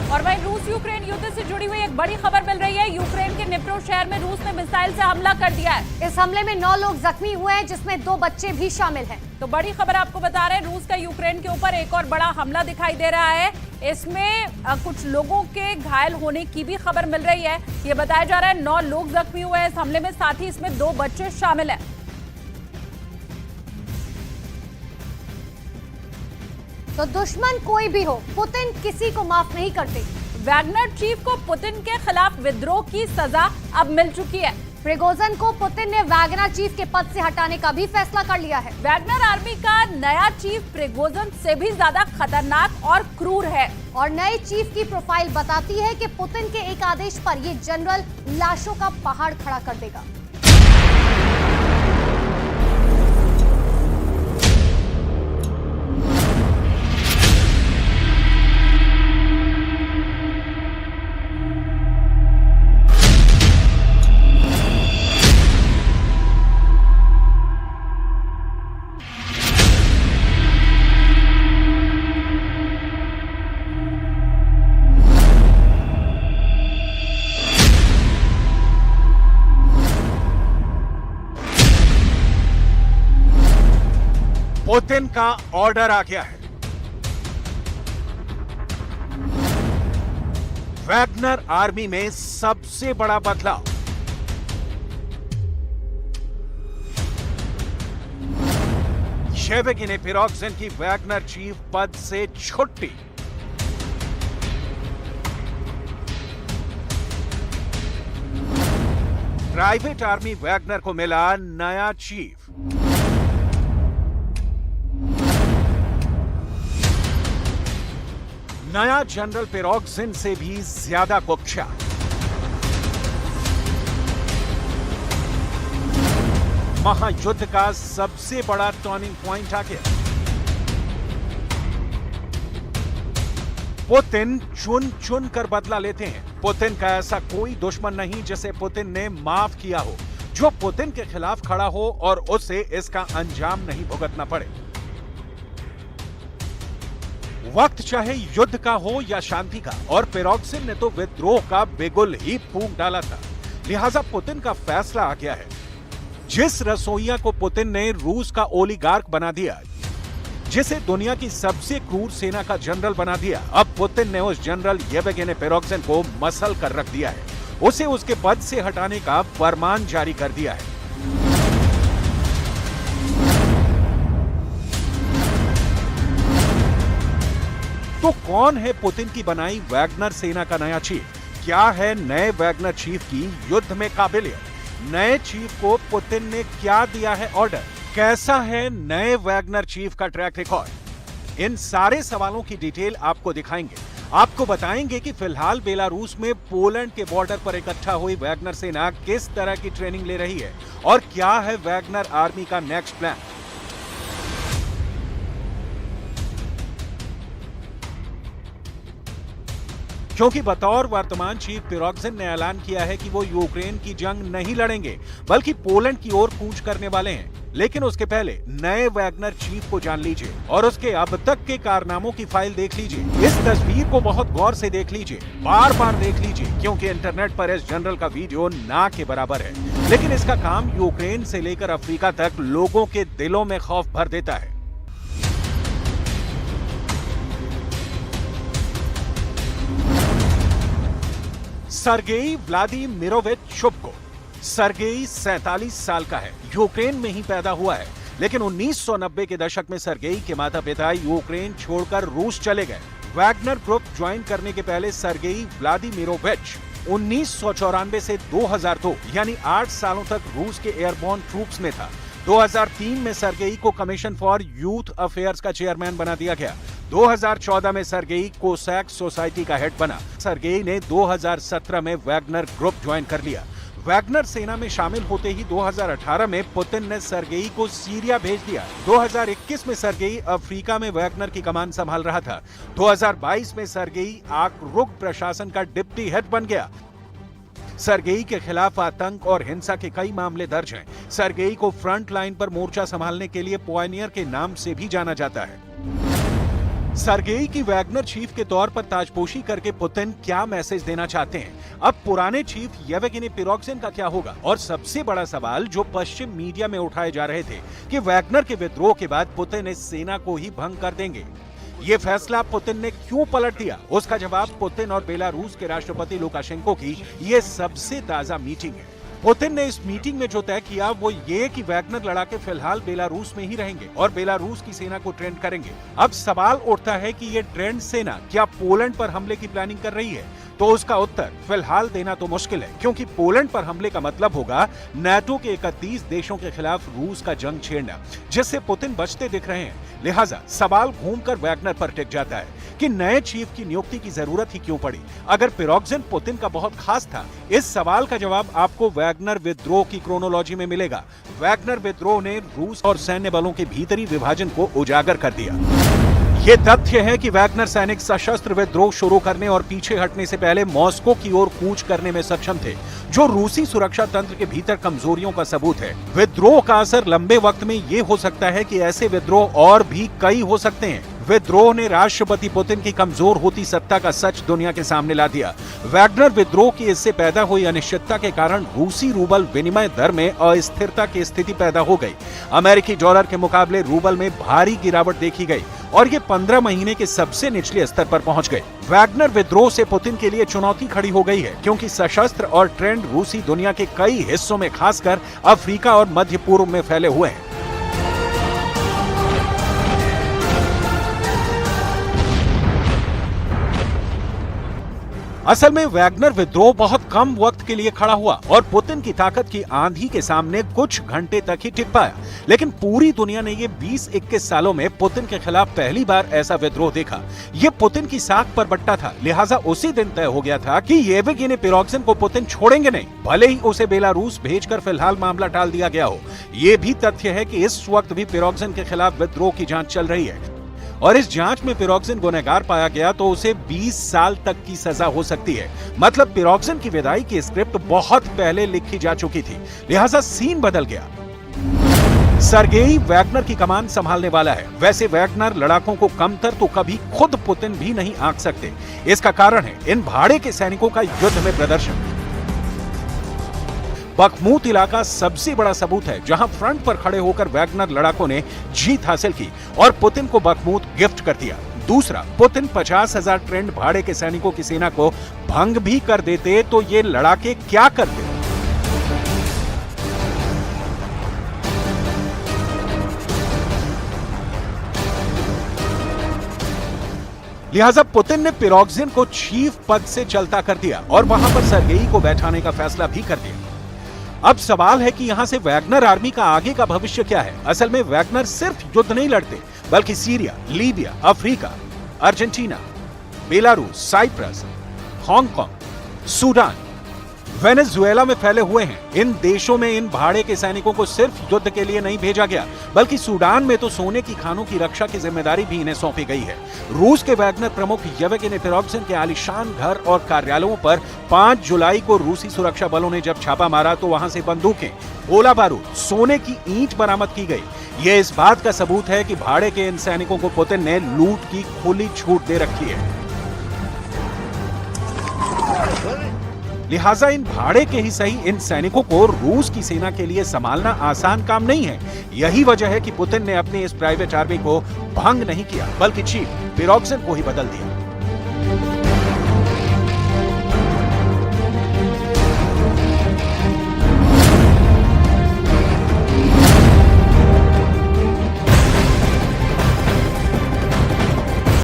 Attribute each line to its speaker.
Speaker 1: और वहीं रूस यूक्रेन युद्ध से जुड़ी हुई एक बड़ी खबर मिल रही है। यूक्रेन के निप्रो शहर में रूस ने मिसाइल से हमला कर दिया है।
Speaker 2: इस हमले में 9 लोग जख्मी हुए हैं, जिसमें 2 बच्चे भी शामिल हैं।
Speaker 1: तो बड़ी खबर आपको बता रहे हैं, रूस का यूक्रेन के ऊपर एक और बड़ा हमला दिखाई दे रहा है। इसमें कुछ लोगों के घायल होने की भी खबर मिल रही है। ये बताया जा रहा है 9 लोग जख्मी हुए हैं इस हमले में, साथ ही इसमें 2 बच्चे शामिल हैं।
Speaker 2: तो दुश्मन कोई भी हो, पुतिन किसी को माफ नहीं करते।
Speaker 1: वैगनर चीफ को पुतिन के खिलाफ विद्रोह की सजा अब मिल चुकी है।
Speaker 2: प्रिगोजिन को पुतिन ने वैगनर चीफ के पद से हटाने का भी फैसला कर लिया है।
Speaker 1: वैगनर आर्मी का नया चीफ प्रिगोजिन से भी ज्यादा खतरनाक और क्रूर है।
Speaker 2: और नए चीफ की प्रोफाइल बताती है कि पुतिन के एक आदेश पर ये जनरल लाशों का पहाड़ खड़ा कर देगा।
Speaker 3: पुतिन का ऑर्डर आ गया है। वैगनर आर्मी में सबसे बड़ा बदलाव। येवगेनी प्रिगोजिन की वैगनर चीफ पद से छुट्टी। प्राइवेट आर्मी वैगनर को मिला नया चीफ। नया जनरल प्रिगोजिन से भी ज्यादा कुख्यात। महायुद्ध का सबसे बड़ा टर्निंग पॉइंट आ गया। पुतिन चुन चुन कर बदला लेते हैं। पुतिन का ऐसा कोई दुश्मन नहीं जिसे पुतिन ने माफ किया हो, जो पुतिन के खिलाफ खड़ा हो और उसे इसका अंजाम नहीं भुगतना पड़े। वक्त चाहे युद्ध का हो या शांति का, और प्रिगोजिन ने तो विद्रोह का बिगुल ही फूंक डाला था। लिहाजा पुतिन का फैसला आ गया है। जिस रसोइया को पुतिन ने रूस का ओलिगार्क बना दिया, जिसे दुनिया की सबसे क्रूर सेना का जनरल बना दिया, अब पुतिन ने उस जनरल येवगेनी प्रिगोजिन को मसल कर रख दिया है। उसे उसके पद से हटाने का फरमान जारी कर दिया है। तो कौन है पुतिन की बनाई वैगनर सेना का नया चीफ? क्या है नए वैगनर चीफ की युद्ध में काबिलियत? नए चीफ को पुतिन ने क्या दिया है ऑर्डर? कैसा है नए वैगनर चीफ का ट्रैक रिकॉर्ड? इन सारे सवालों की डिटेल आपको दिखाएंगे। आपको बताएंगे कि फिलहाल बेलारूस में पोलैंड के बॉर्डर पर इकट्ठा हुई वैगनर सेना किस तरह की ट्रेनिंग ले रही है और क्या है वैगनर आर्मी का नेक्स्ट प्लान। क्योंकि बतौर वर्तमान चीफ प्रिगोजिन ने ऐलान किया है कि वो यूक्रेन की जंग नहीं लड़ेंगे, बल्कि पोलैंड की ओर कूच करने वाले हैं। लेकिन उसके पहले नए वैगनर चीफ को जान लीजिए और उसके अब तक के कारनामों की फाइल देख लीजिए। इस तस्वीर को बहुत गौर से देख लीजिए, बार बार देख लीजिए, क्योंकि इंटरनेट पर इस जनरल का वीडियो ना के बराबर है, लेकिन इसका काम यूक्रेन से लेकर अफ्रीका तक लोगों के दिलों में खौफ भर देता है। Sergei Vladimirovich शुभको। सर्गेई 47 साल का है, यूक्रेन में ही पैदा हुआ है, लेकिन 1990 के दशक में सर्गेई के माता पिता यूक्रेन छोड़कर रूस चले गए। वैगनर ग्रुप ज्वाइन करने के पहले सर्गेई व्लादिमीरोविच 1994 से 2002 यानी 8 सालों तक रूस के एयरबोर्न ट्रूप्स में था। 2003 में सर्गेई को कमीशन फॉर यूथ अफेयर्स का चेयरमैन बना दिया गया। 2014 में सर्गेई कोसैक सोसाइटी का हेड बना। सर्गेई ने 2017 में वैगनर ग्रुप ज्वाइन कर लिया। वैगनर सेना में शामिल होते ही 2018 में पुतिन ने सर्गेई को सीरिया भेज दिया। 2021 में सर्गेई अफ्रीका में वैगनर की कमान संभाल रहा था। 2022 में सर्गेई आक्रुग प्रशासन का डिप्टी हेड बन गया। सर्गेई के खिलाफ आतंक और हिंसा के कई मामले दर्ज हैं। सर्गेई को फ्रंट लाइन पर मोर्चा संभालने के लिए पॉयनियर के नाम से भी जाना जाता है। सरगेई की वैगनर चीफ के तौर पर ताजपोशी करके पुतिन क्या मैसेज देना चाहते हैं? अब पुराने चीफ येवगेनी प्रिगोजिन का क्या होगा? और सबसे बड़ा सवाल जो पश्चिम मीडिया में उठाए जा रहे थे कि वैगनर के विद्रोह के बाद पुतिन इस सेना को ही भंग कर देंगे। ये फैसला पुतिन ने क्यों पलट दिया? उसका जवाब पुतिन और बेलारूस के राष्ट्रपति लुकाशेंको की ये सबसे ताजा मीटिंग है। पुतिन ने इस मीटिंग में जो तय किया वो ये कि वैगनर लड़ाके फिलहाल बेलारूस में ही रहेंगे और बेलारूस की सेना को ट्रेंड करेंगे। अब सवाल उठता है कि ये ट्रेंड सेना क्या पोलैंड पर हमले की प्लानिंग कर रही है? तो उसका उत्तर फिलहाल देना तो मुश्किल है, क्योंकि पोलैंड पर हमले का मतलब होगा नाटो के 31 देशों के खिलाफ रूस का जंग छेड़ना, जिससे पुतिन बचते दिख रहे हैं। लिहाजा सवाल घूमकर वैगनर पर टिक जाता है कि नए चीफ की नियुक्ति की जरूरत ही क्यों पड़ी अगर प्रिगोजिन पुतिन का बहुत खास था। इस सवाल का जवाब आपको वैगनर विद्रोह की क्रोनोलॉजी में मिलेगा। वैगनर विद्रोह ने रूस और सैन्य बलों के भीतरी विभाजन को उजागर कर दिया। ये तथ्य है कि वैगनर सैनिक सशस्त्र विद्रोह शुरू करने और पीछे हटने से पहले मॉस्को की ओर कूच करने में सक्षम थे, जो रूसी सुरक्षा तंत्र के भीतर कमजोरियों का सबूत है। विद्रोह का असर लंबे वक्त में ये हो सकता है कि ऐसे विद्रोह और भी कई हो सकते हैं। विद्रोह ने राष्ट्रपति पुतिन की कमजोर होती सत्ता का सच दुनिया के सामने ला दिया। वैगनर विद्रोह की इससे पैदा हुई अनिश्चितता के कारण रूसी रूबल विनिमय दर में अस्थिरता की स्थिति पैदा हो गई। अमेरिकी डॉलर के मुकाबले रूबल में भारी गिरावट देखी गई और ये 15 महीने के सबसे निचले स्तर पर पहुंच गए। वैगनर विद्रोह से पुतिन के लिए चुनौती खड़ी हो गई है, क्योंकि सशस्त्र और ट्रेंड रूसी दुनिया के कई हिस्सों में, खासकर अफ्रीका और मध्य पूर्व में फैले हुए हैं। असल में वैगनर विद्रोह बहुत कम वक्त के लिए खड़ा हुआ और पुतिन की ताकत की आंधी के सामने कुछ घंटे तक ही टिक पाया। लेकिन पूरी दुनिया ने ये 20-21 सालों में पुतिन के खिलाफ पहली बार ऐसा विद्रोह देखा। ये पुतिन की साख पर बट्टा था, लिहाजा उसी दिन तय हो गया था कि येवगेनी प्रिगोजिन को पुतिन छोड़ेंगे नहीं, भले ही उसे बेलारूस भेजकर फिलहाल मामला टाल दिया गया हो। ये भी तथ्य है कि इस वक्त भी प्रिगोजिन के खिलाफ विद्रोह की जांच चल रही है और इस जांच में प्रिगोजिन गुनहगार पाया गया तो उसे 20 साल तक की सजा हो सकती है। मतलब प्रिगोजिन की विदाई की स्क्रिप्ट बहुत पहले लिखी जा चुकी थी, लिहाजा सीन बदल गया। सरगेई वैगनर की कमान संभालने वाला है। वैसे वैगनर लड़ाकों को कमतर तो कभी खुद पुतिन भी नहीं आंक सकते। इसका कारण है इन भाड़े के सैनिकों का युद्ध में प्रदर्शन। बखमूत इलाका सबसे बड़ा सबूत है, जहां फ्रंट पर खड़े होकर वैगनर लड़ाकों ने जीत हासिल की और पुतिन को बखमूत गिफ्ट कर दिया। दूसरा, पुतिन 50,000 ट्रेंड भाड़े के सैनिकों की सेना को भंग भी कर देते तो ये लड़ाके क्या करते? लिहाजा पुतिन ने प्रिगोजिन को चीफ पद से चलता कर दिया और वहां पर सरगेई को बैठाने का फैसला भी कर दिया। अब सवाल है कि यहां से वैगनर आर्मी का आगे का भविष्य क्या है? असल में वैगनर सिर्फ युद्ध नहीं लड़ते, बल्कि Syria, Libya, Africa, Argentina, Belarus, Cyprus, Hong Kong, Sudan, Venezuela में फैले हुए हैं। इन देशों में इन भाड़े के सैनिकों को सिर्फ युद्ध के लिए नहीं भेजा गया, बल्कि सूडान में तो सोने की खानों की रक्षा की जिम्मेदारी भी इन्हें सौंपी गई है। रूस के वैगनर प्रमुख येवगेनी प्रिगोजिन के आलीशान घर और कार्यालयों पर 5 जुलाई को रूसी सुरक्षा बलों ने जब छापा मारा तो वहां से बंदूकें, गोला बारूद, सोने की ईंट बरामद की गई। यह इस बात का सबूत है कि भाड़े के इन सैनिकों को पुतिन ने लूट की खुली छूट दे रखी है। लिहाजा इन भाड़े के ही सही इन सैनिकों को रूस की सेना के लिए संभालना आसान काम नहीं है। यही वजह है कि पुतिन ने अपनी इस प्राइवेट आर्मी को भंग नहीं किया, बल्कि चीफ प्रिगोजिन को ही बदल दिया।